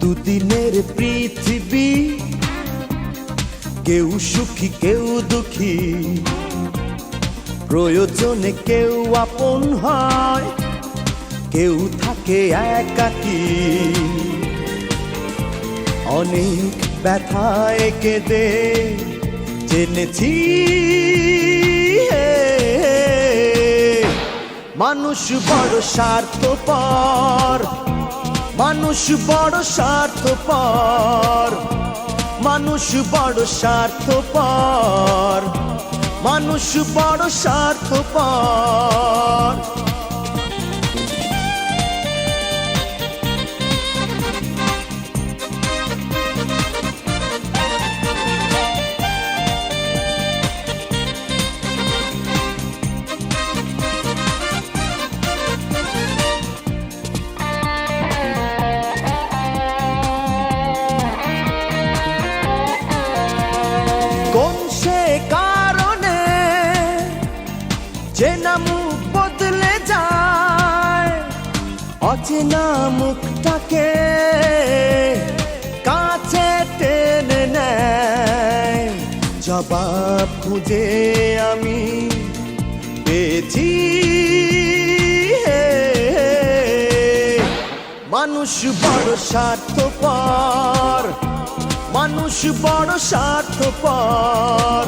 দুদিনের পৃথিবী, কেউ সুখী কেউ দুঃখী, প্রয়োজনে কেউ আপন হয়, কেউ থাকে একাকী। অনেক ব্যথায় কেঁদে জেনেছি মানুষ বড় স্বার্থপর, মানুষ বড় স্বার্থপর, মানুষ বড় স্বার্থপর, মানুষ বড় স্বার্থপর। চেনা মুখ বদলে যায়, অচেনা মুখটাকে কাছে টেনে নেয়। জবাব খুঁজে আমি পেয়েছি মানুষ বড় স্বার্থপর, মানুষ বড় স্বার্থপর,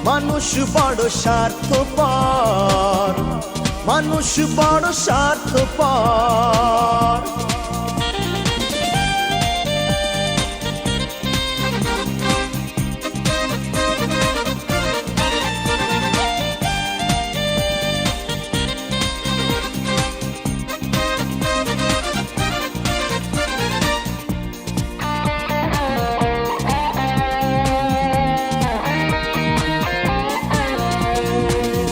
মানুষ বড় স্বার্থপর, মানুষ বড় স্বার্থপর।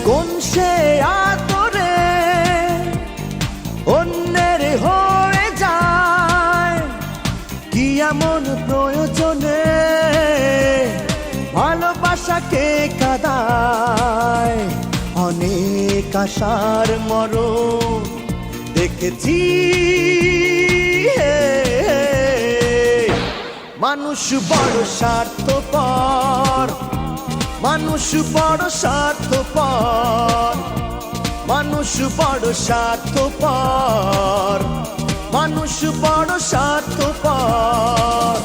কোন সে আদরে অন্যের হয়ে যায়, কি এমন প্রয়োজনে ভালোবাসাকে কাঁদায়। অনেক আশার মরণ দেখেছি মানুষ বড় স্বার্থপর, মানুষ বড় স্বার্থপর, মানুষ বড় স্বার্থপর, মানুষ বড় স্বার্থপর।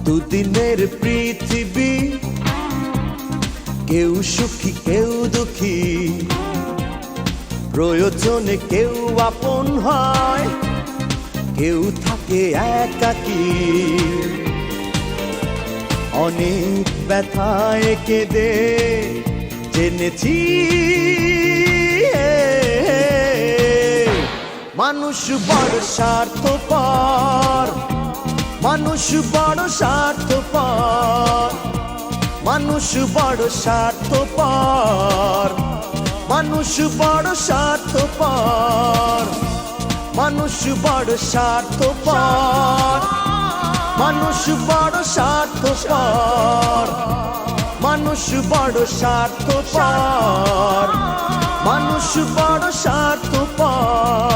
দুদিনের পৃথিবী, কেউ সুখী কেউ দুঃখী, প্রয়োজনে কেউ আপন হয়, কেউ থাকে একাকী। অনেক ব্যথায় কেঁদে জেনেছি মানুষ বড় স্বার্থপর, মানুষ বড় স্বার্থপর, মানুষ বড় স্বার্থপর, মানুষ বড় স্বার্থপর, মানুষ বড় স্বার্থপর, মানুষ বড় স্বার্থপর, মানুষ বড় স্বার্থপর, মানুষ বড় স্বার্থপর।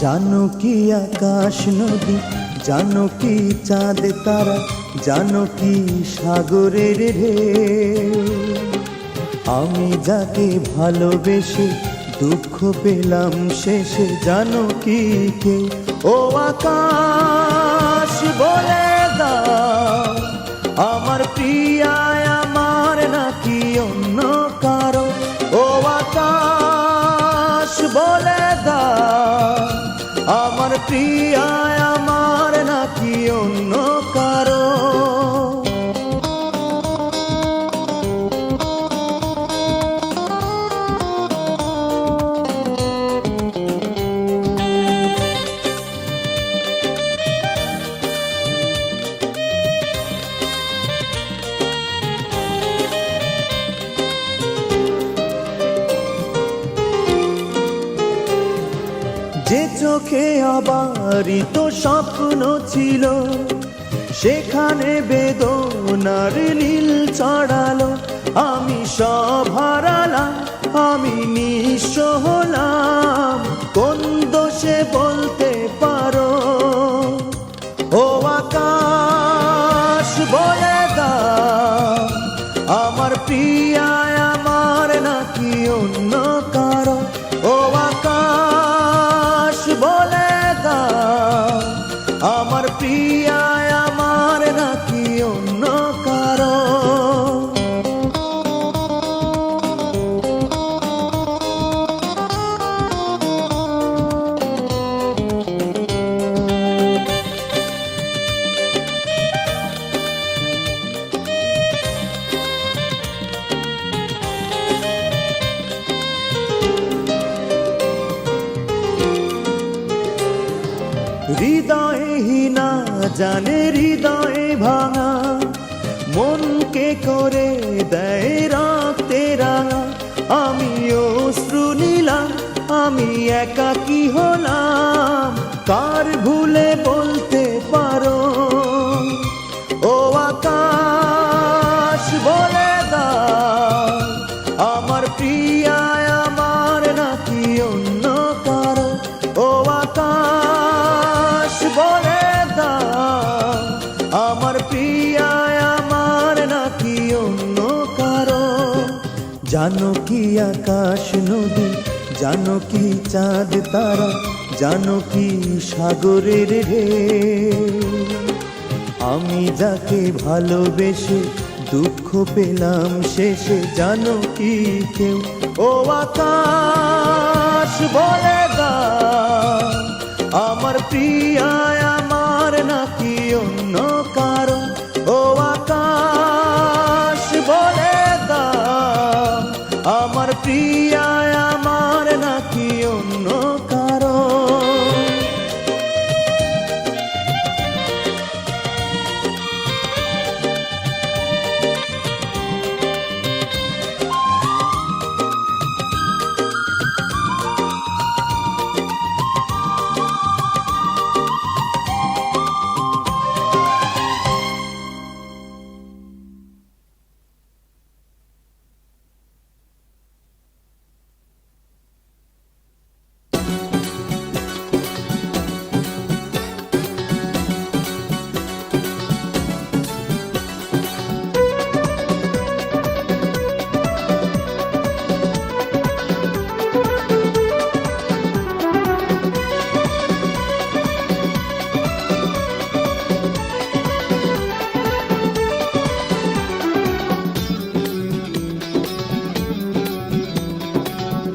জানো কি আকাশ নদী, জানো কি চাঁদ তারা, জানো কি সাগরের ঢেউ। আমি যাকে ভালোবেসে দুঃখ পেলাম শেষে, জানো কি কে? ও আকাশ বলে দাও, আমার প্রিয়ায় আমার নাকি অন্য কারো? ও আকাশ বলে দাও, আমার প্রিয়ায় আমার নাকি অন্য কারো? যে চোখে অবারিত স্বপ্ন ছিল, সেখানে বেদনার নীল চড়ালো। আমি সব হারালাম, আমি নিঃস্ব হলাম, কোন দোষে বলতে পারো? ও আকাশ বলে দাও, আমার প্রিয়া আমার নাকি অন্য কারো? ও আকাশ বলে দাও, আমার প্রিয়া আমার নাকি অন্য কারো? হৃদয়ে হীনা জানে হৃদয়ে ভাঙা, মনকে করে দেয় রক্তে রাঙা। আমি অশ্রু নিলাম, আমি একাকী হলাম, কার ভুলে বলতে পারো? ও আকাশ বলে দাও, আমার প্রিয়া আমার নাকি অন্য কারো? ও আকাশ বলে দাও, আমার প্রিয়া আমার নাকি অন্য কারো? জানো কি আকাশ নদী, জানো কি চাঁদ তারা, জানো কি সাগরের ঢেউ? আমি যাকে ভালোবেসে দুঃখ পেলাম শেষে, জানো কি কেউ? ও আকাশ বলে দাও, আমার প্রিয়া আমার নাকি অন্য কারো? ও আকাশ বলে দাও, আমার প্রিয়া আমার নাকি অন্য কারো?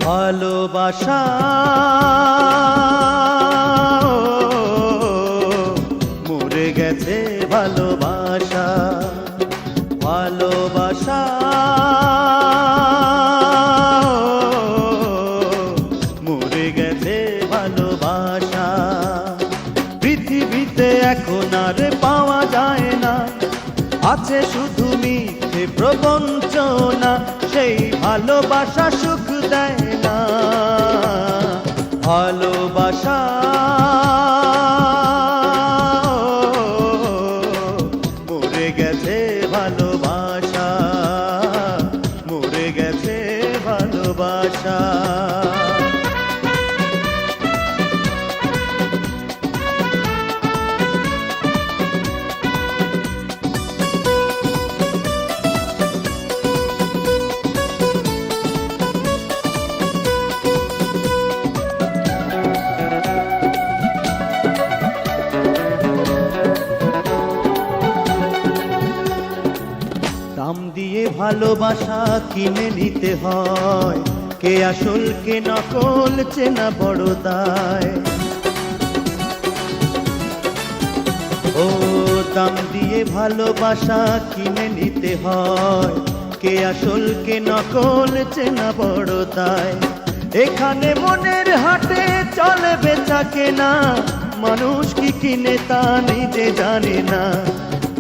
ভালোবাসা মরে গেছে, ভালোবাসা ভালোবাসা মরে গেছে, ভালোবাসা পৃথিবীতে এখন আর পাওয়া যায় না, আছে শুধু মিথ্যে প্রবঞ্চনা। সেই ভালোবাসা সুখ দেয় না, ভালোবাসা মরে গেছে, ভালোবাসা মরে গেছে, ভালোবাসা। দাম দিয়ে ভালোবাসা কিনে নিতে হয়, কে আসল কে নকল চেনা বড় দায়। ও দাম দিয়ে ভালোবাসা কিনে নিতে হয়, কে আসল কে নকল চেনা বড় দায়। এখানে মনের হাটে চলে বেচা কেনা, মানুষ কি কিনে তা নিজে জানে না।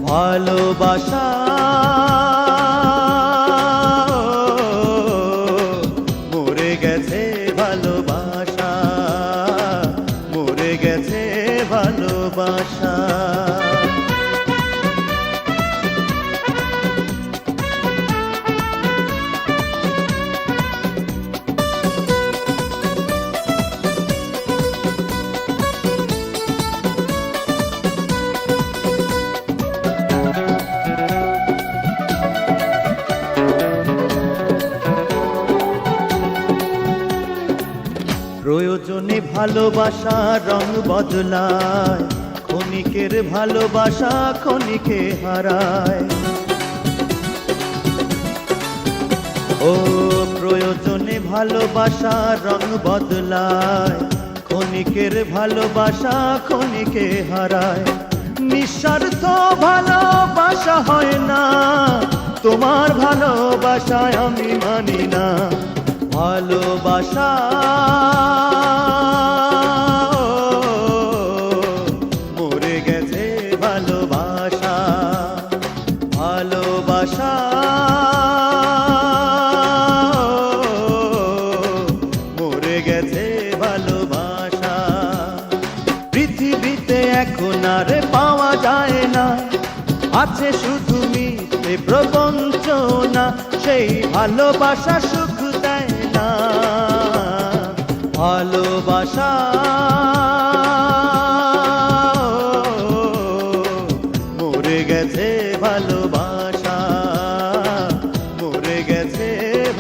ভালোবাসা মরে গেছে, ভালোবাসা প্রয়োজনে ভালোবাসা রং বদলায়, ক্ষণিকের ভালোবাসা ক্ষণিকে হারায়। ও প্রয়োজনে ভালোবাসা রং বদলায়, ক্ষণিকের ভালোবাসা ক্ষণিকে হারায়। নিঃস্বার্থ ভালোবাসা হয় না, তোমার ভালোবাসায় আমি মানি না। ভালোবাসা মরে গেছে, ভালোবাসা ভালোবাসা মরে গেছে, ভালোবাসা। পৃথিবীতে এখন আর পাওয়া যায় না, আছে শুধু মিথ্যে প্রবঞ্চনা। সেই ভালোবাসা সুখ দেয় না, ভালোবাসা মরে গেছে, ভালোবাসা মরে গেছে,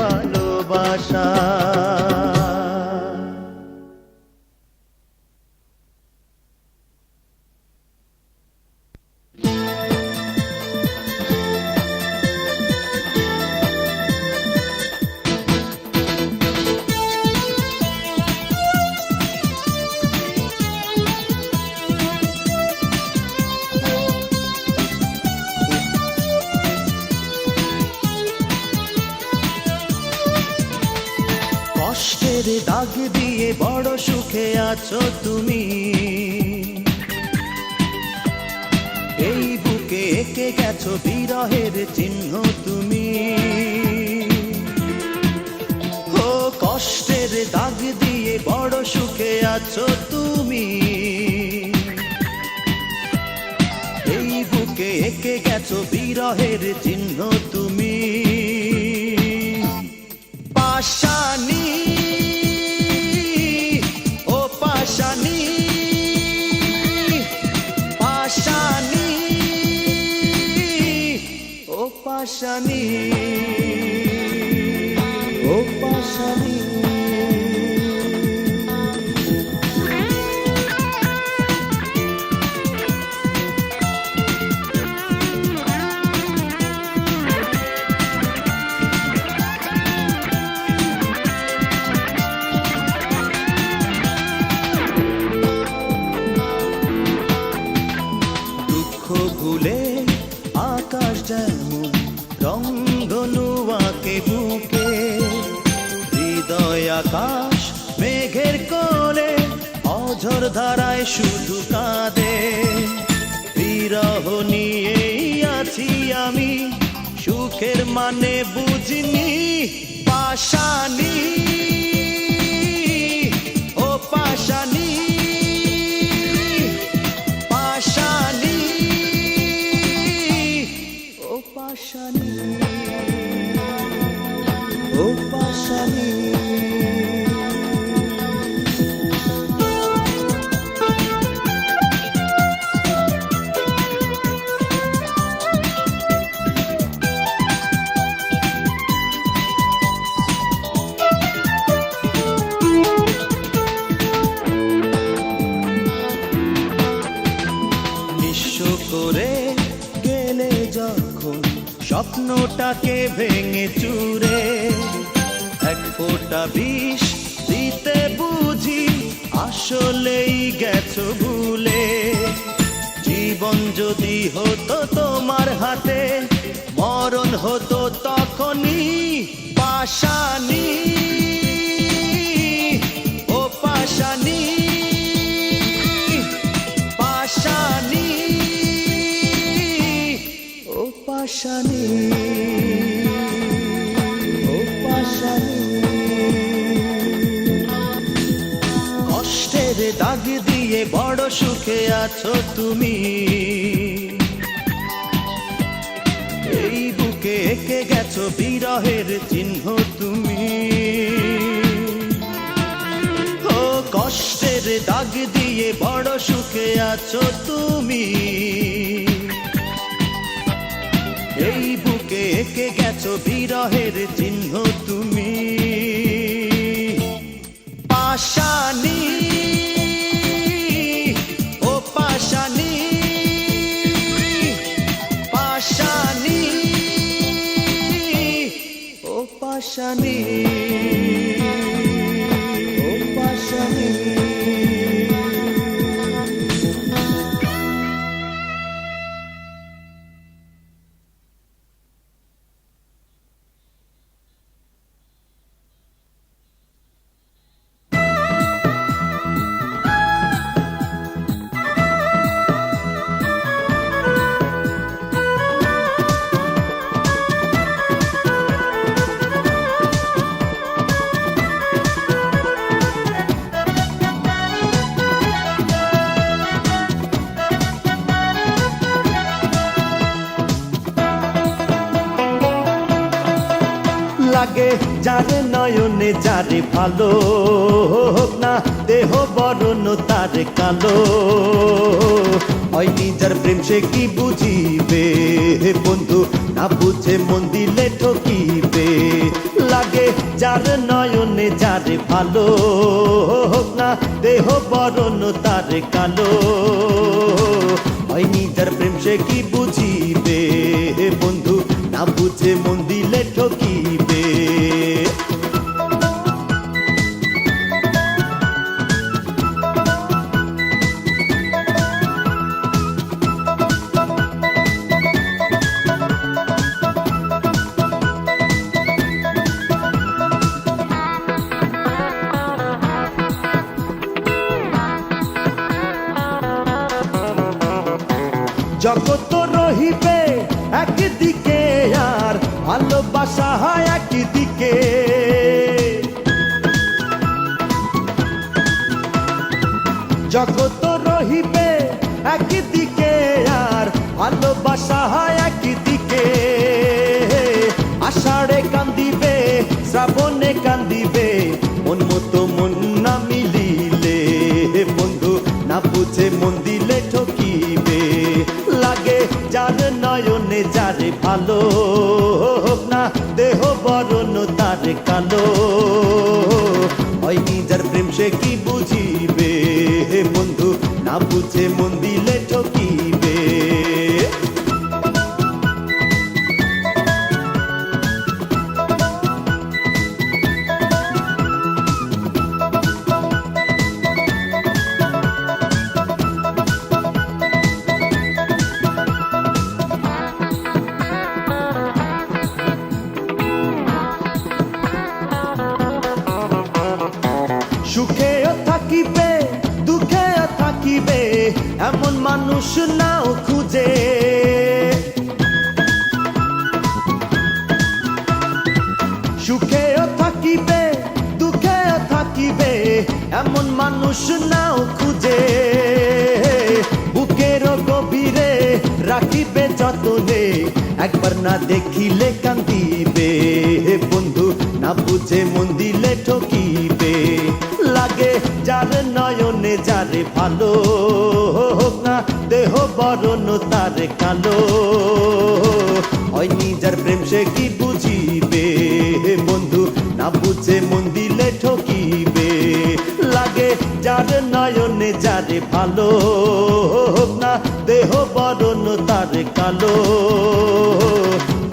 ভালোবাসা। কষ্টের দাগ দিয়ে বড় সুখে আছো তুমি, এই বুকে এঁকে গেছো বিরহের চিহ্ন তুমি। ও কষ্টের দাগ দিয়ে বড় সুখে আছো তুমি, এই বুকে এঁকে গেছো বিরহের চিহ্ন তুমি। পাশানি ও পাশানি, পাশানি ও পাশানি, ও পাশানি। ভুলে আকাশ যেমন রংধনু আঁকে বুকে, হৃদয় আকাশ মেঘের কোলে অঝোর ধারায় শুধু কাঁদে। বিরহ নিয়েই আছি আমি, সুখের মানে বুঝিনি। পাশানি ও পাশানি, পাশানি ও পাশানি, ও পাশানি। নিঃস্ব করে গেলে যখন স্বপ্নটাকে ভেঙে চুরে, এক ফোঁটা বিষ দিতে বুঝি আসলেই গেছো ভুলে। জীবন যদি হতো তোমার হাতে, মরণ হতো তখনই। পাশানি ও পাশানি, পাশানি ও পাশানি, ও পাশানি। কষ্টের দাগ দিয়ে বড় সুখে আছো তুমি, এই বুকে এঁকে গেছো বিরহের চিহ্ন তুমি। ও কষ্টের দাগ দিয়ে বড় সুখে আছো তুমি, এই বুকে এঁকে গেছো বিরহের চিহ্ন তুমি। পাশানি ও পাশানি পাশানি ও পাশানি ও পাশানি লাগে যারে নয়নে যারে ভালো হোক না দেহ বরণ তারে কালো হয় নিজের প্রেম সে কি বুঝিবে বন্ধু না বুঝে মন দিলে ঠকিবে লাগে যার নয়নে যারে ভালো হোক না দেহ বরণ তারে কালো হয় নিজের প্রেম সে কি বুঝিবে বন্ধু না বুঝে মন দিলে ঠকিবে জগৎ রহিবে একদিকে আর ভালোবাসা হয় একদিকে জগৎ রহিবে একদিকে আর ভালোবাসা হয় একদিকে আষাঢ়ে কান্দিবে শ্রাবণে কান্দিবে মন মতো মন না মিলিলে বন্ধু না বুঝে মন দিলে ঠকিবে লাগে যার নয়নে যারে ভালো হোক না দেহ বরণ তারে কালো হয় নিজের প্রেম সে কি বুঝিবে বন্ধু না বুঝে মন দিলে ঠকিবে সুখেও থাকিবে দুঃখেও থাকিবে এমন মানুষ নাও খুঁজে সুখেও থাকিবে দুঃখেও থাকিবে এমন মানুষ নাও খুঁজে বুকের গভীরে রাখিবে যতনে একবার না দেখিলে কান্দিবে বন্ধু না বুঝে মন দিলে ঠকিবে লাগে যার নয়নে যারে ভালো হোক না দেহ বরণ তারে কালো হয় নিজের প্রেম সে কি বুঝিবে বন্ধু না বুঝে মন দিলে ঠকিবে লাগে যার নয়নে যারে ভালো হোক না দেহ বরণ তারে কালো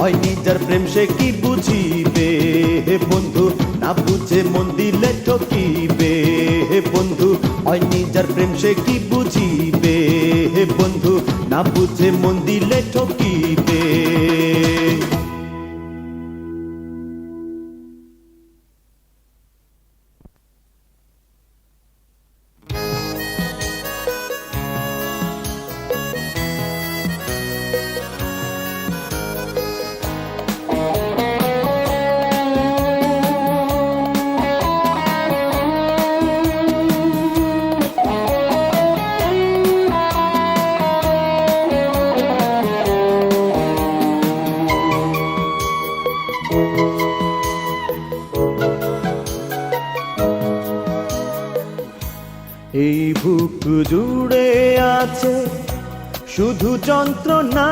হয় নিজের প্রেম সে কি বুঝিবে বন্ধু না বুঝে মন দিলে ঠকিবে বন্ধু হয় নিজের প্রেম সে কি বুঝিবে বন্ধু না বুঝে মন দিলে ঠকিবে এই বুক জুড়ে আছে শুধু যন্ত্রণা,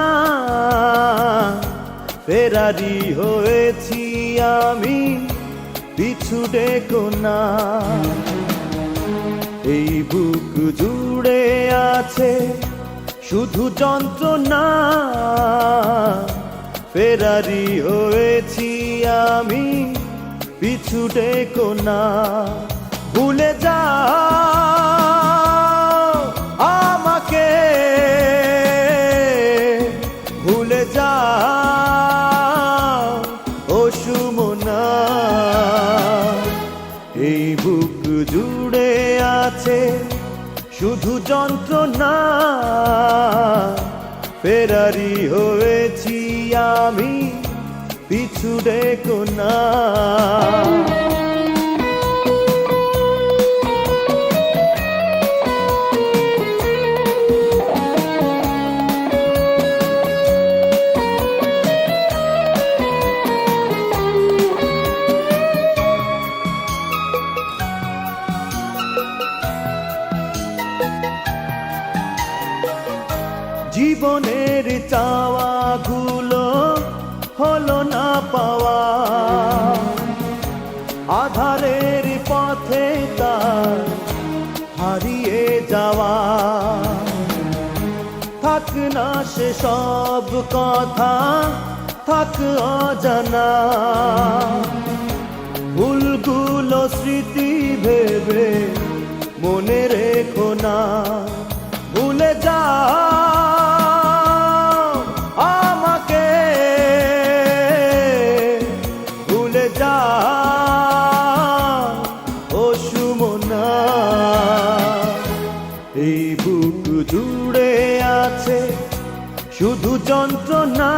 ফেরারি হয়েছি আমি, পিছু ডেকো না। এই বুক জুড়ে আছে শুধু যন্ত্রণা, ফেরারি হয়েছি আমি, পিছু ডেকো না। ভুলে যাও আমাকে, ভুলে যাও ও সুমনা। এই বুক জুড়ে আছে শুধু যন্ত্রণা, ফেরারি হয়েছি আমি, পিছু ডেকো না। জীবনের চাওয়াগুলো হলো না পাওয়া, আধারের পথে তার হারিয়ে যাওয়া। থাক না সে সব কথা, থাক অজানা, ভুলগুলো স্মৃতি ভেবে মনে রেখো না। ভুলে যাও আমাকে, ভুলে যাও ও সুমনা। এই বুক জুড়ে আছে শুধু যন্ত্রণা,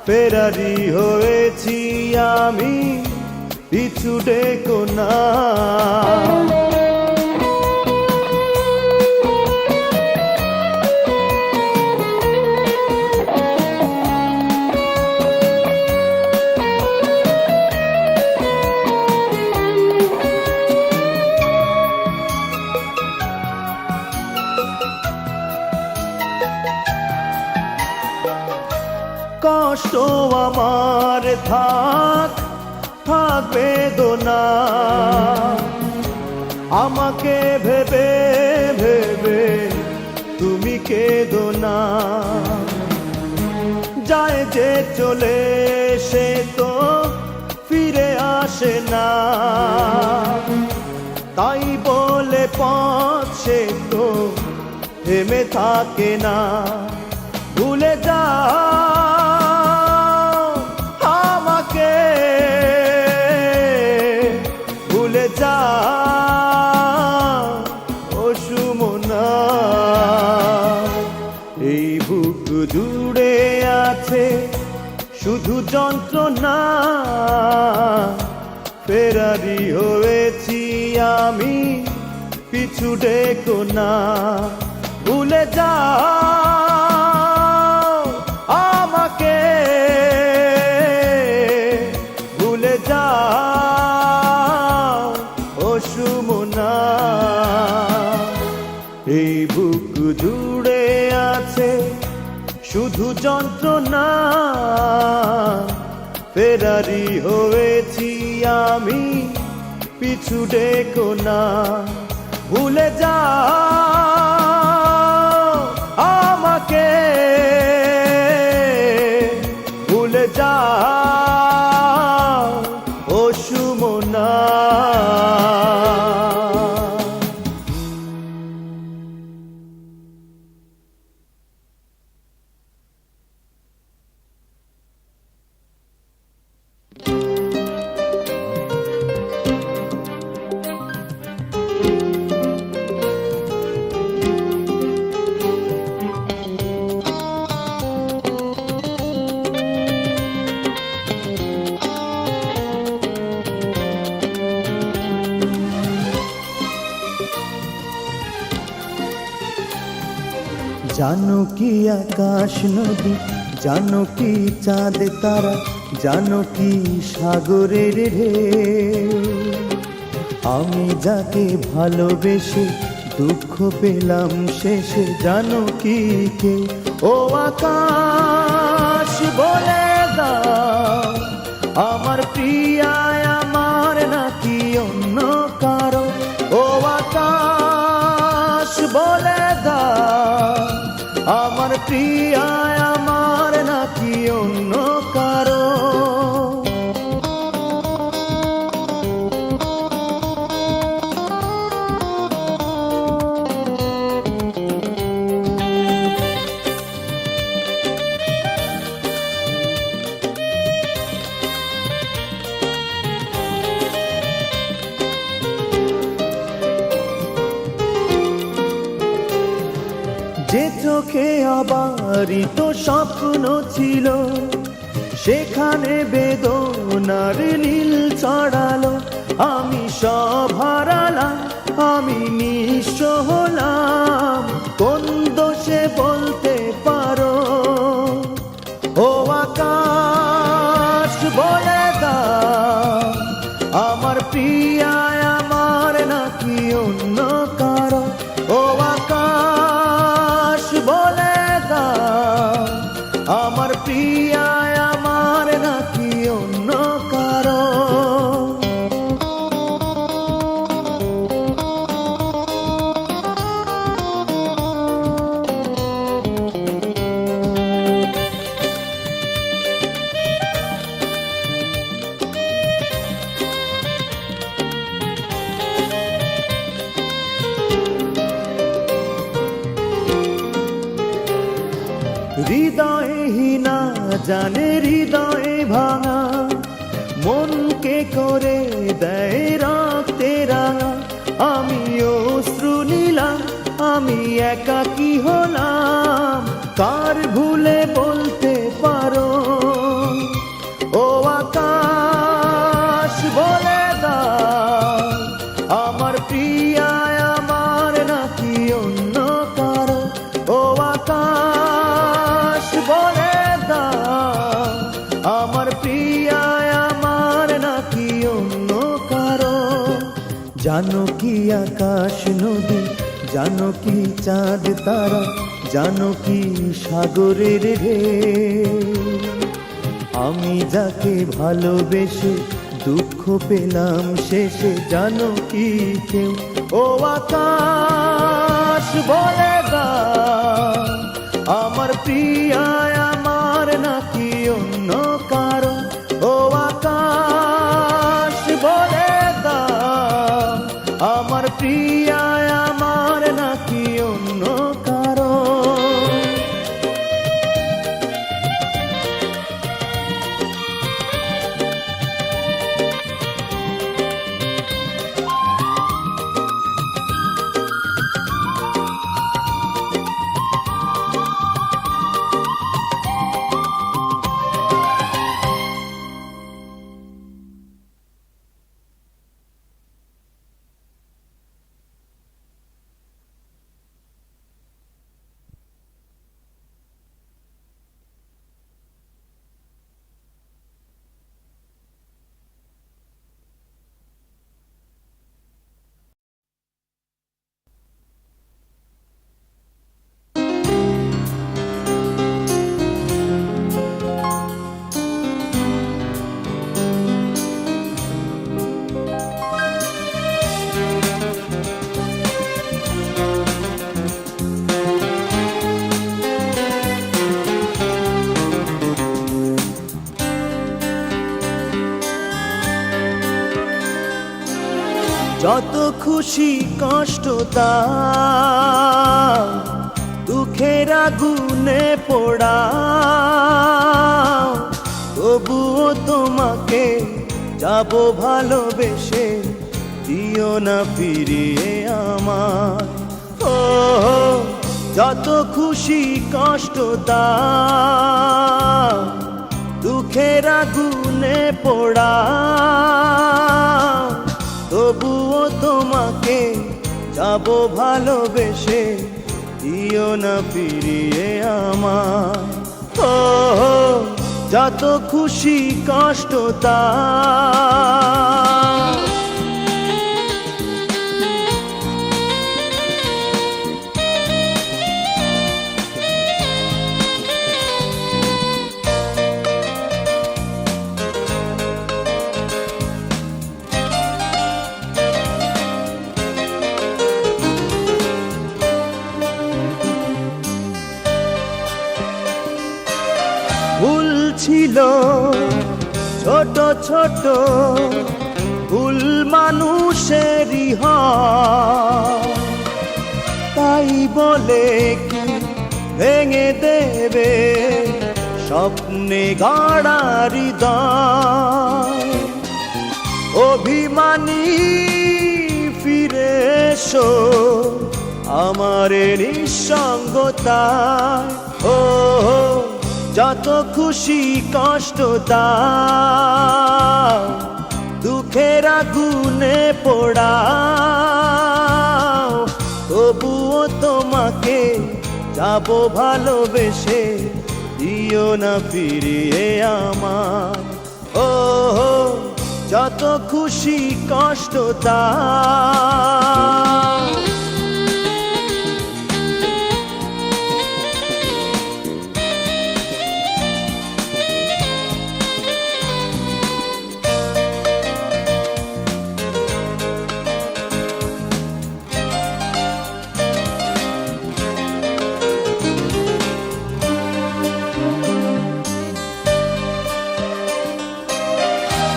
ফেরারি হয়েছি আমি, পিছু ডেকো না। কষ্ট আমার থাক, থাক বেদনা, আমাকে ভেবে ভেবে তুমি কেঁদো না। যায় যে চলে সে তো ফিরে আসে না, তাই বলে পথ সে তো থেমে থাকে না। ভুলে যাও আমাকে, ভুলে যাও ও সুমনা। এই বুক জুড়ে আছে শুধু যন্ত্রণা, ফেরারি হয়েছি আমি, পিছু ডেকো না। ভুলে যাও আমাকে, ভুলে যাও ও সুমনা। এই বুক জুড়ে আছে শুধু যন্ত্রণা, ফেরারি হয়েছি আমি, পিছু ডেকো না। ভুলে যাও আমাকে, ভুলে যাও ও সুমনা। জানো কি আকাশ নদী, জানো কি চাঁদ তারা, জানো কি সাগরের ঢেউ। আমি যাকে ভালোবেসে দুঃখ পেলাম শেষে, জানো কি কে? ও আকাশ বলে দাও, আমার প্রিয়া আমার নাকি অন্য কারো? প্রিয়া আমার নাকি অন্য কারো। যে চোখে আবারই তো স্বপ্ন ছিল, সেখানে বেদনার নীল ছড়ালো। আমি সব হারালাম, আমি নিঃস্ব হলাম, কোন দোষে বলতে পারো? ও আকাশ বলে দাও, আমার প্রিয়া আমার নাকি অন্য কারো। ও আকাশ বলে দাও, আমার প্রিয়া আমার নাকি অন্য কারো। হৃদয়ে হীনা জানে হৃদয়ে ভাঙা, মনকে করে দেয় রক্তে রাঙা। আমি অশ্রু নিলাম, আমি একাকী হলাম, কার ভুলে বলতে পারো? ও আকাশ বলে দাও, আমার প্রিয়া আমার নাকি অন্য কারো। ও আকাশ বলে দাও, আমার প্রিয়া আমার নাকি অন্য কারো। জানো কি আকাশ নদী, জানো কি চাঁদ তারা, জানো কি সাগরের ঢেউ, আমি যাকে ভালোবেসে দুঃখ পেলাম শেষে, জানো কি কেউ? ও আকাশ বলে দাও, আমার প্রিয়া আমার নাকি অন্য কারো। ও আকাশ বলে দাও, আমার প্রিয়া আমার নাকি অন্য কারো। যত খুশি কষ্ট দাও, দুঃখের আগুনে পোড়াও, তবুও তোমাকে যাব ভালোবেসে, দিও না ফিরিয়ে আমার। ও যত খুশি কষ্ট দাও, দুঃখের আগুনে পোড়াও, তবুও তোমাকে যাব ভালোবেসে, দিও না ফিরিয়ে আমার। ও যত খুশি কষ্ট দাও। ছিল ছোট ছোট ভুল মানুষেরই হয়, তাই বলে কি ভেঙে দেবে স্বপ্নে গড়া হৃদয়। অভিমানী ফিরে এসো আমার নিঃসঙ্গতায়, ও যত খুশি কষ্ট দাও দুঃখের আগুনে পোড়াও, তবুও তোমাকে যাব ভালোবেসে, দিও না ফিরিয়ে আমার। ও যত খুশি কষ্ট দাও।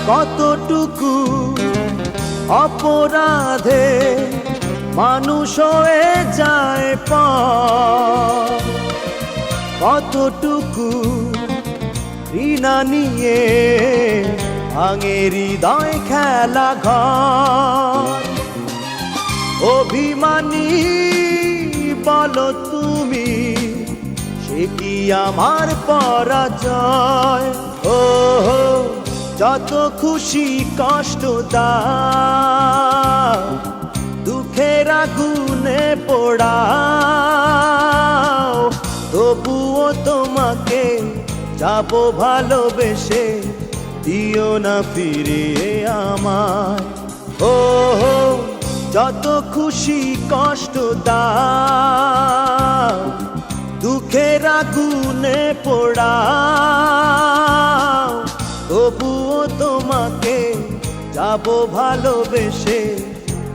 কতটুকু অপরাধে মানুষ হয়ে যায় পর, কতটুকু ঘৃণা নিয়ে ভাঙে হৃদয় খেলা ঘর। অভিমানী বলো তুমি, সে কি আমার পরাজয়? ও যত খুশি কষ্ট দাও দুঃখের আগুনে পোড়াও, তবুও তোমাকে যাব ভালোবেসে, দিও না ফিরিয়ে আমায়। ও যত খুশি কষ্ট দাও দুঃখের আগুনে পোড়াও, তবুও তোমাকে যাব ভালোবেসে,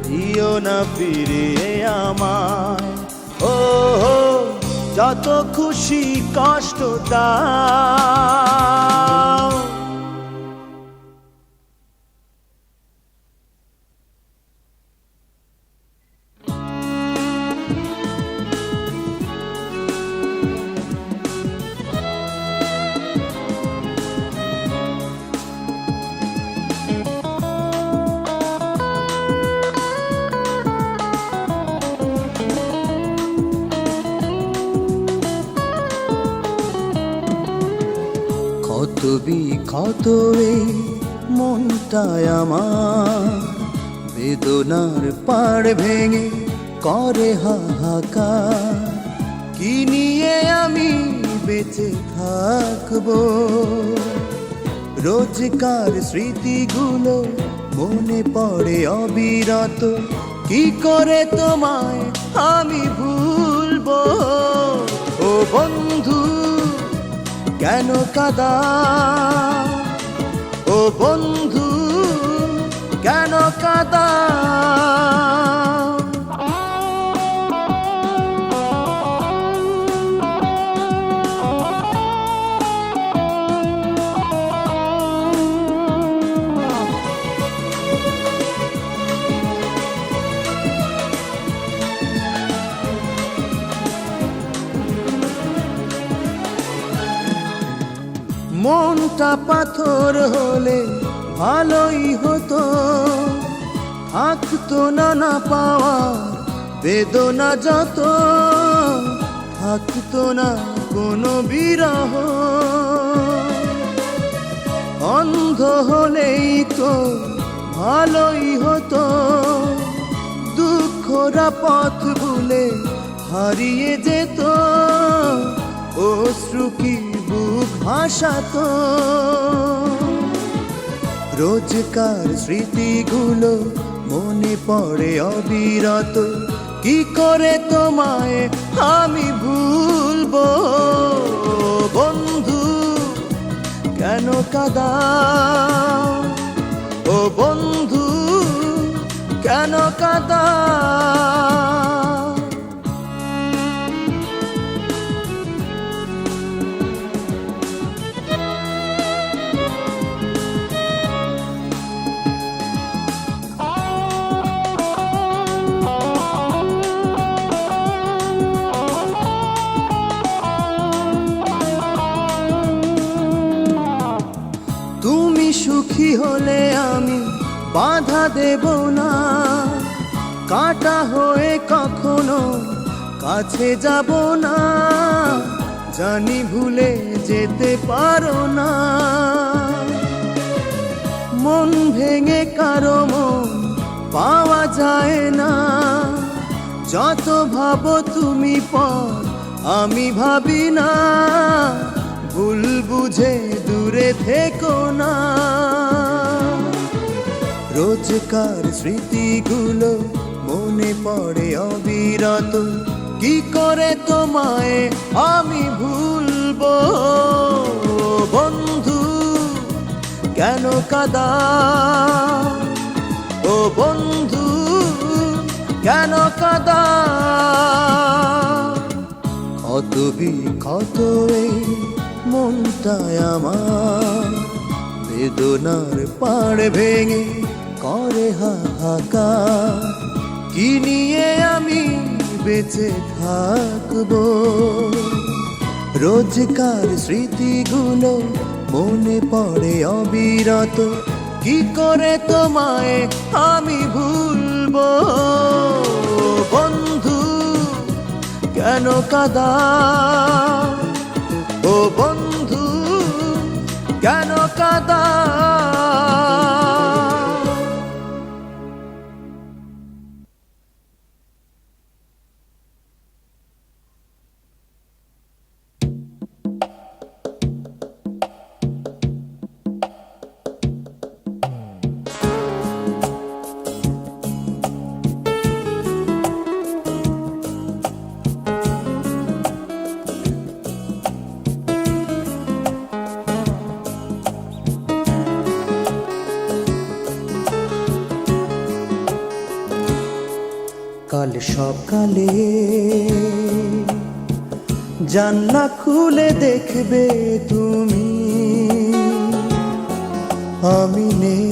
দিও না ফিরিয়ে আমায়। ও যত খুশি কষ্ট দাও। ক্ষত বিক্ষত এই মনটায় আমার, বেদনার পাড় ভেঙে করে হাহাকার। কি নিয়ে আমি বেঁচে থাকবো? রোজকার স্মৃতিগুলো মনে পড়ে অবিরত, কি করে তোমায় আমি ভুলবো? ও বন্ধু কেন কাঁদাও? ও বন্ধু কেন কাঁদাও? মনটা পাথর হলে ভালোই হতো, থাকতো না পাওয়া বেদনা যত, থাকতো না কোনো বিরহ। অন্ধ হলেই তো ভালোই হতো, দুঃখরা পথ ভুলে হারিয়ে যেত, অশ্রু কি বুক ভাসাতো। রোজকার স্মৃতিগুলো মনে পড়ে অবিরত, কি করে তোমায় আমি ভুলবো? বন্ধু কেন কাঁদাও? ও বন্ধু কেন কাঁদাও? হলে আমি বাধা দেব না, কাটা হয়ে কখনো কাছে যাব না, জানি ভুলে যেতে পারো না। মন ভেঙে কারো মন পাওয়া যায় না, যত ভাবো তুমি পর আমি ভাবি না, ভুল বুঝে দূরে থেকো না। রোজকার স্মৃতিগুলো মনে পড়ে অবিরত, কি করে তোমায় আমি ভুলবো। বন্ধু কেন কাঁদাও, ও বন্ধু কেন কাঁদাও। কত বিক্ষত এই মনটায় আমার, বেদনার পাড় ভেঙে করে হাহাকার, কি নিয়ে আমি বেঁচে থাকবো। রোজকার স্মৃতিগুলো মনে পড়ে অবিরত, কি করে তোমায় আমি ভুলবো। বন্ধু কেন কাঁদাও, ও বন্ধু কেন কাঁদাও। কাল সকালে জানলা খুলে দেখবে তুমি, আমি নেই,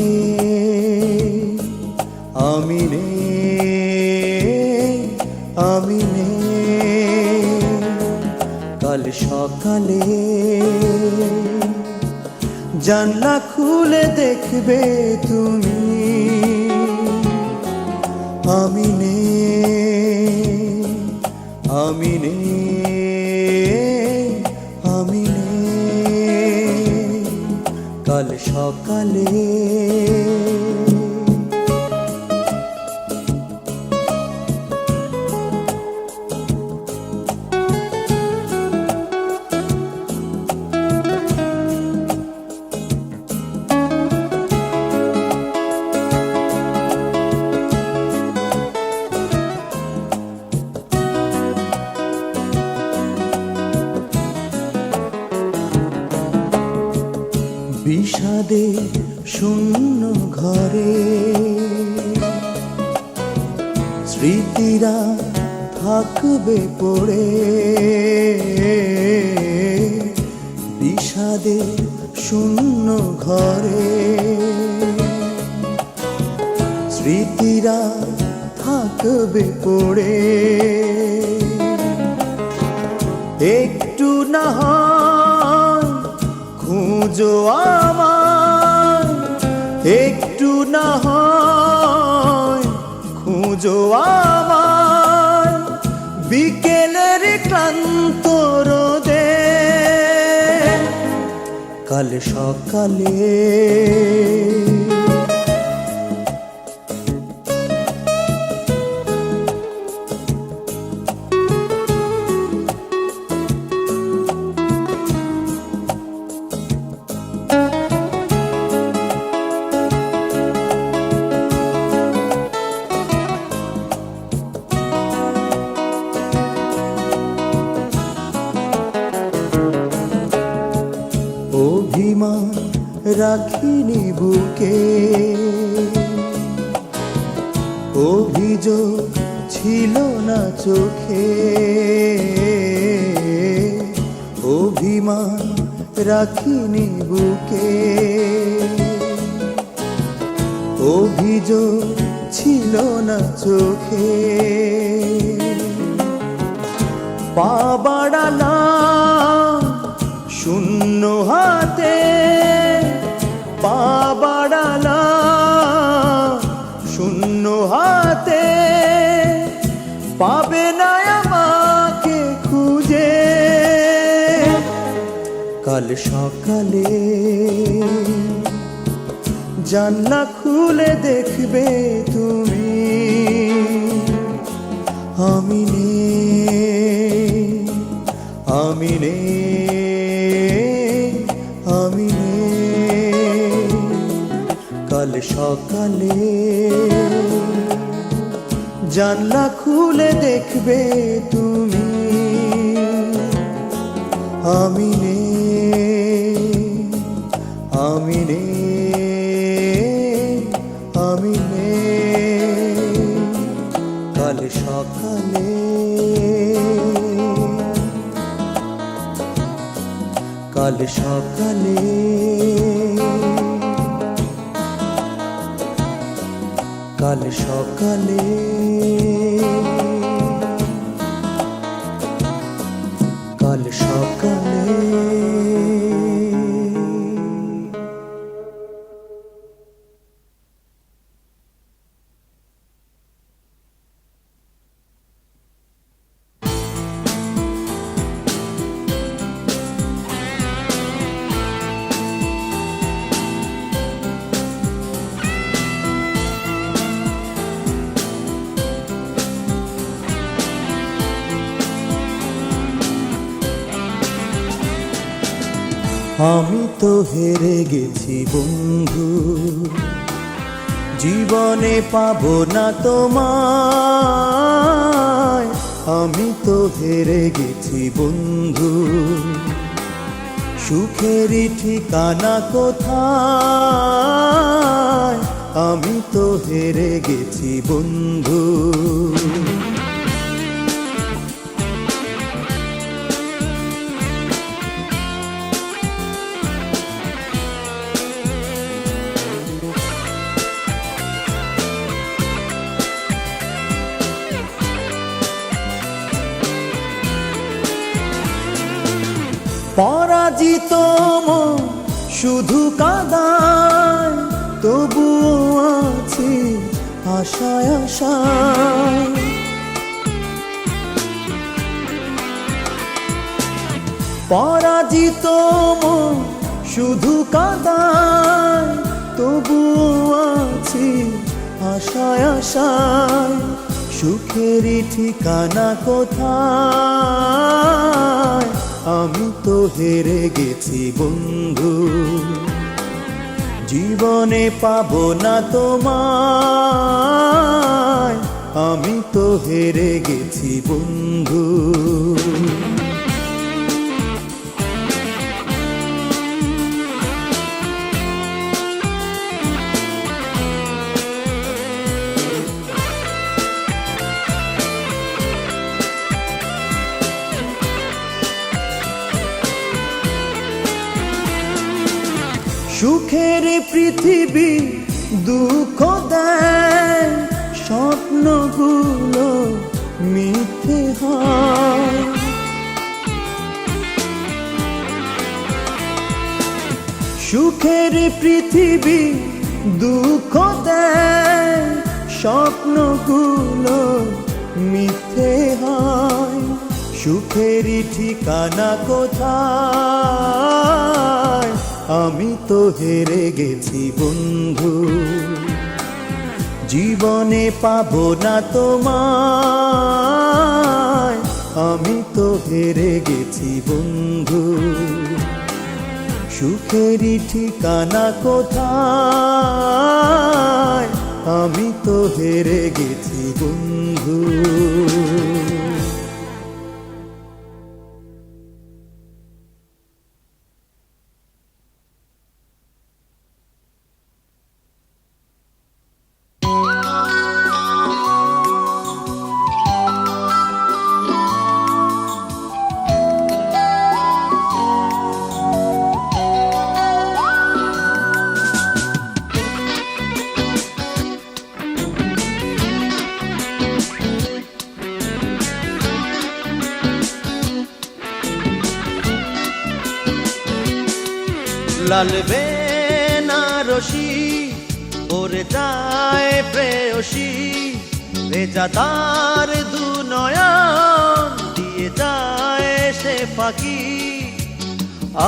আমি নেই, আমি নেই। কাল সকালে জানলা খুলে দেখবে তুমি, আমি নেই, আমি নেই, আমি নেই। কাল সকালে বিষাদে শূন্য ঘরে স্মৃতিরা থাকবে পড়ে, বিষাদে শূন্য ঘরে স্মৃতিরা থাকবে পড়ে। একটু না হয় খুঁজো আমায়, একটু না হয় খুঁজো আমায়, বিকেলের ক্লান্ত রোদে। কাল সকালে অভিমান রাখিনি বুকে, অভিযোগ ছিল না চোখে, অভিমান রাখিনি বুকে, অভিযোগ ছিল না চোখে। পা বাড়ালাম শূন্য হাতে, পা বাড়ালাম পাবে না আমাকে খুঁজে। কাল সকালে জানলা খুলে দেখবে তুমি আমি নেই, আমি নেই, আমি নেই। কাল সকালে জানলা খুলে দেখবে তুমি আমি নেই, আমি নেই, আমি নেই। কাল সকালে, কাল সকালে, কাল সকালে, কাল সকালে। আমি তো হেরে গেছি বন্ধু, জীবনে পাবো না তোমায়। আমি তো হেরে গেছি বন্ধু, সুখেরই ঠিকানা কোথায়। আমি তো হেরে গেছি বন্ধু। পরাজিত মন শুধু কাঁদায়, তবুও আছি আশায় আশায়। পরাজিত মন শুধু কাঁদায়, তবুও আছি আশায় আশায়। সুখেরই ঠিকানা কোথায়। আমি তো হেরে গেছি বন্ধু, জীবনে পাবো না তোমায়। আমি তো হেরে গেছি বন্ধু। সুখের পৃথিবী দুঃখ দেয়, স্বপ্নগুলো মিথ্যে হয়। সুখের পৃথিবী দুঃখ দেয়, স্বপ্নগুলো মিথ্যে হয়। সুখেরই ঠিকানা কোথায়। আমি তো হেরে গেছি বন্ধু, জীবনে পাবো না তোমায়। আমি তো হেরে গেছি বন্ধু, সুখেরই ঠিকানা কোথায়। আমি তো হেরে গেছি বন্ধু। লাল বেনারসি পরে যায় প্রেয়সী, ভেজা তার দু ফাঁকি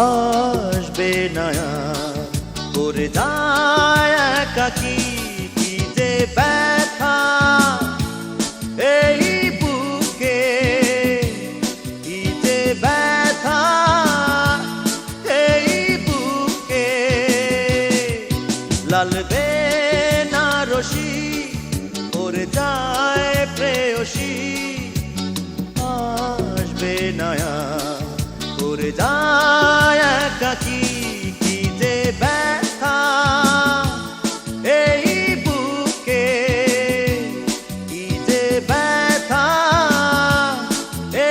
আসবে না আর, করে যায় একাকী। কি যে ব্যথা এই বুকে, কি যে ব্যথা এই বুকে, লাল বেনারসি করে যায় প্রেয়সী আসবে না আর, করে যায় একাকী। কি যে ব্যথা এই বুকে, কি যে ব্যথা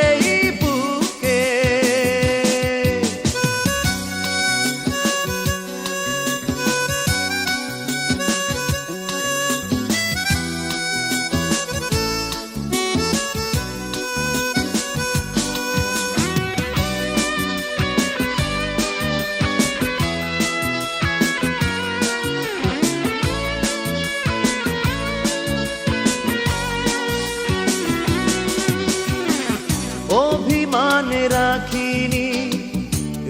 এই বুকে। অভিমান রাখিনি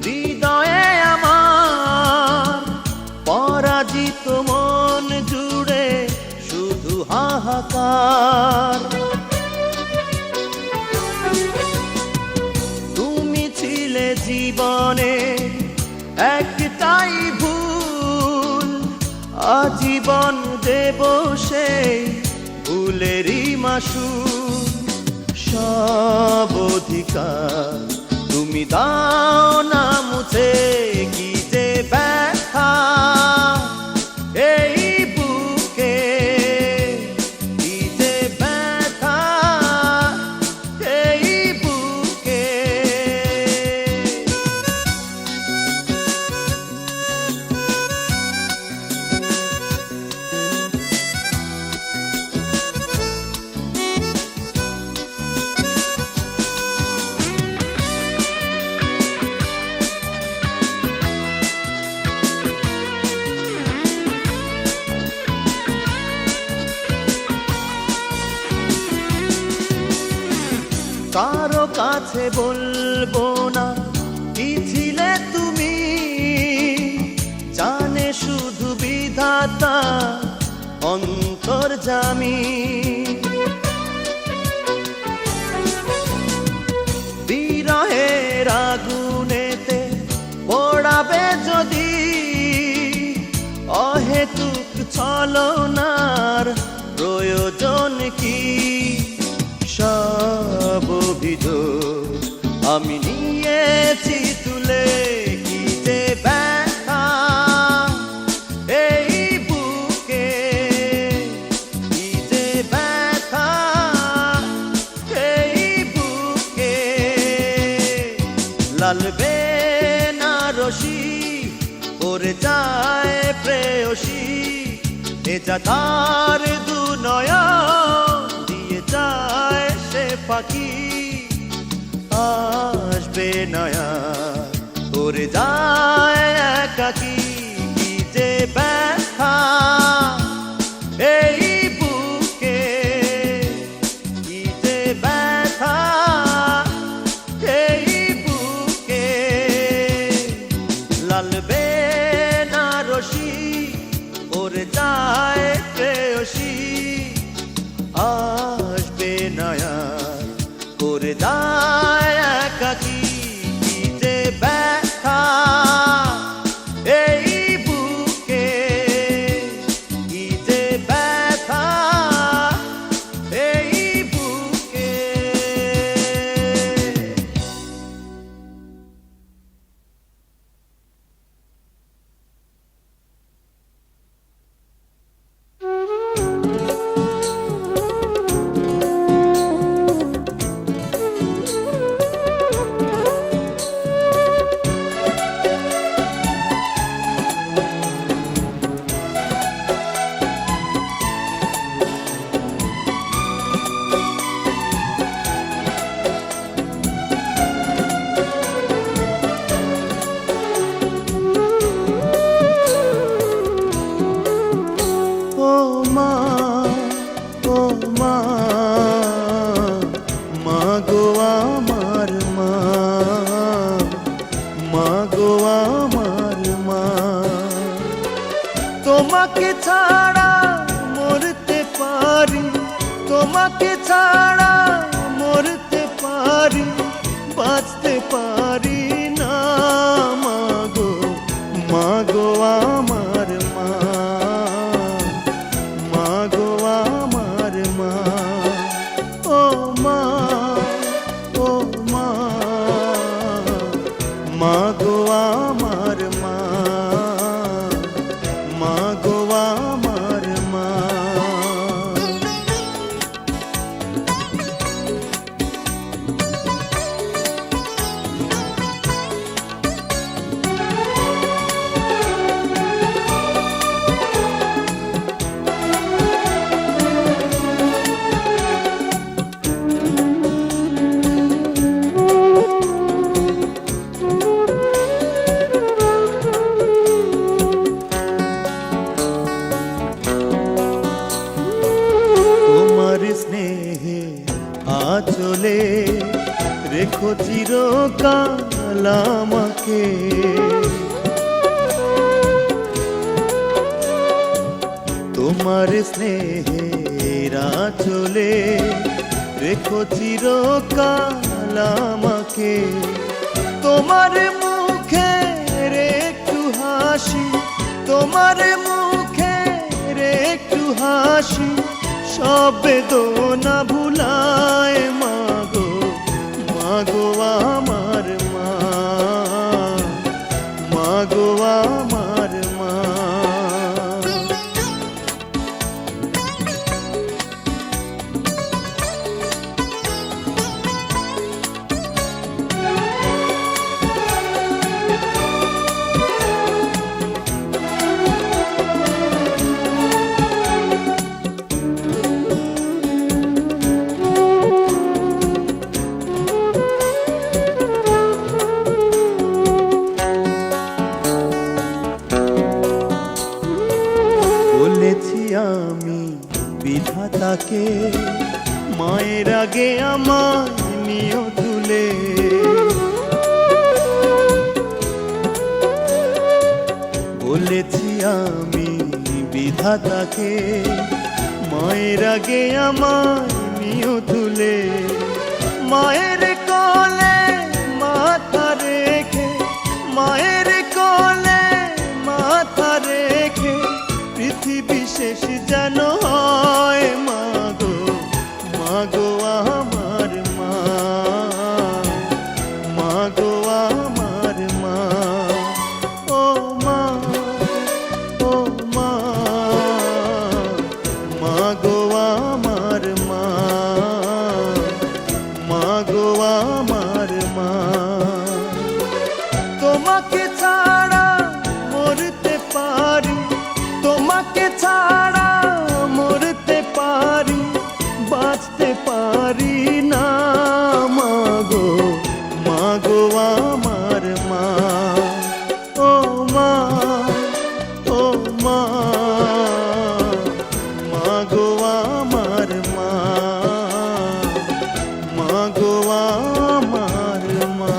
হৃদয়ে আমার, পরাজিত মন জুড়ে শুধু হাহাকার। তুমি ছিলে জীবনে একটাই ভুল, আজীবন দেব সেই ভুলেরই মাসুল। সব অধিকার তুমি দাও না মুছে, কি যে ব্যথা এই বুকে, কি যে ব্যথা এই বুকে। কারো কাছে বলবো না কি ছিলে তুমি, জানে শুধু বিধাতা অন্তর্যামী। বিরহের আগুনেতে পোড়াবে যদি অহেতুক ছলনার প্রয়োজন কি। সব অভিযোগ আমি নিয়েছি তুলে, কি যে ব্যথা এই বুকে, কি যে ব্যথা এই বুকে। লাল বেনারসি করে যায় প্রেয়সী, এ যাতার দু নয়ন দিয়ে যায় সে পাখি আসবে না আর, করে যায় একাকী। কি যে ব্যথা এই বুকে, কি যে ব্যথা এই বুকে। লাল বেনারসি করে যায় প্রেয়সী আসবে না আর, করে যায় একাকী। কি যে ব্যথা এই বুকে, কি যে ব্যথা এই বুকে। আঁচলে রেখো চিরকাল আমাকে। তোমার স্নেহের আঁচলে রেখো চিরকাল আমাকে। তোমার মুখের একটু হাসি, তোমার মুখের একটু হাসি সব বেদনা ভুলায় মাগো, মাগো আমার মা, মাগো আমার মা। বলেছি আমি বিধাতাকে মায়ের আগে আমায় নিও তুলে। বলেছি আমি বিধাতাকে মায়ের আগে আমায় নিও তুলে। মায়ের কোলে মাথা রেখে, মায়ের কোলে মাথা রেখে পৃথিবী শেষ যেন হয় মাগো, মাগো আমার মা, মাগো আমার মা। ও মা, ও মা, মাগো আমার মা, মাগো আমার মা। তোমাকে ছাড়া মরতে পারি, তোমাকে ছাড়া মরতে পারি, বাঁচতে পারি না মাগো, মাগো আমার মা। ও মা, ও মা, মাগো আমার মা, মাগো আমার মা।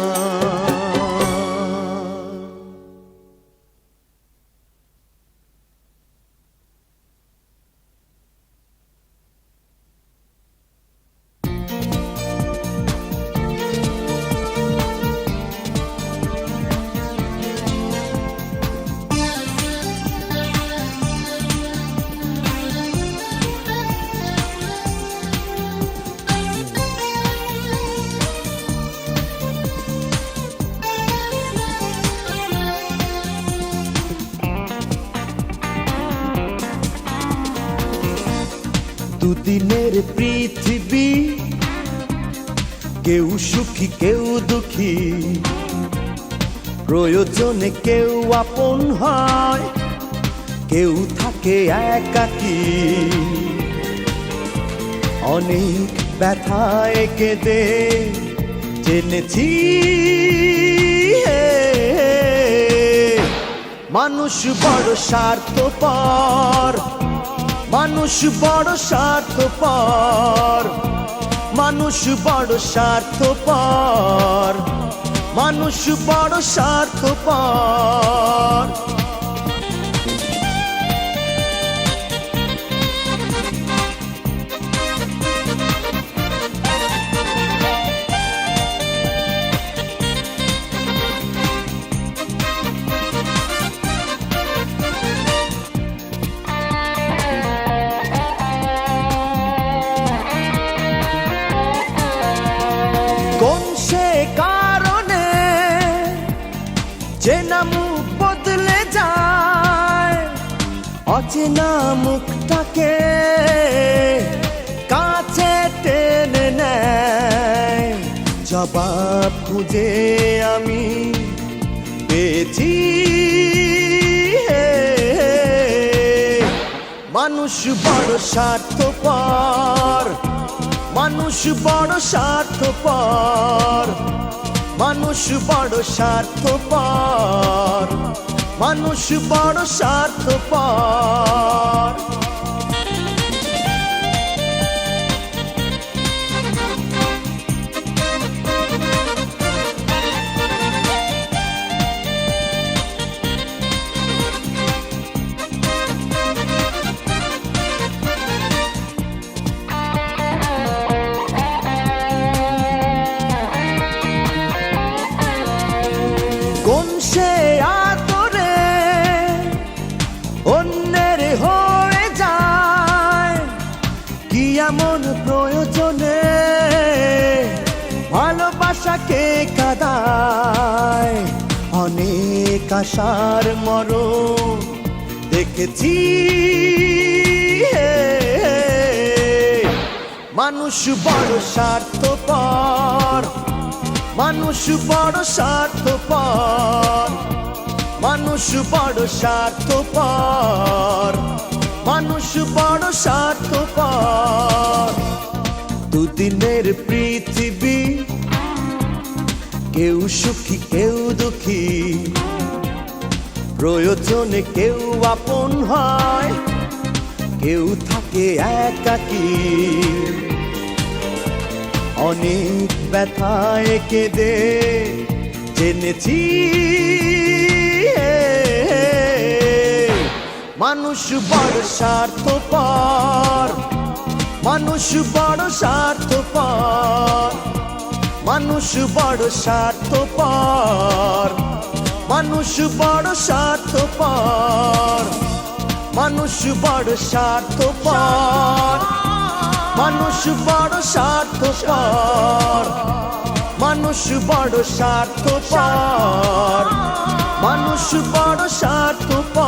দুদিনের পৃথিবী, কেউ সুখী কেউ দুঃখী, প্রয়োজনে কেউ আপন হয়, কেউ থাকে একাকী। অনেক ব্যথায় কেঁদে জেনেছি মানুষ বড় স্বার্থপর, মানুষ বড় স্বার্থপর, মানুষ বড় স্বার্থপর, মানুষ বড় স্বার্থপর। কোন সে কারণে চেনা মুখ বদলে যায়, অচেনা মুখটাকে কাছে টেনে নেয়। জবাব খুঁজে আমি পেয়েছি মানুষ বড় স্বার্থপর, মানুষ বড় স্বার্থপর, মানুষ বড় স্বার্থপর, মানুষ বড় স্বার্থপর। আশাকে কাদায় অনেক আশার মরণ দেখেছি। মানুষ বড় স্বার্থপর, মানুষ বড় স্বার্থপর, মানুষ বড় স্বার্থপর, মানুষ বড় স্বার্থপর। দুদিনের পৃথিবী, কেউ সুখী কেউ দুঃখী, প্রয়োজনে কেউ আপন হয়, কেউ থাকে একাকী। অনেক ব্যথায় কেঁদে জেনেছি মানুষ বড় স্বার্থপর, মানুষ বড় স্বার্থপর, মানুষ বড় স্বার্থপর, মানুষ বড় স্বার্থপর, মানুষ বড় স্বার্থপর, মানুষ বড় স্বার্থপর, মানুষ বড় স্বার্থপর, মানুষ বড় স্বার্থপর।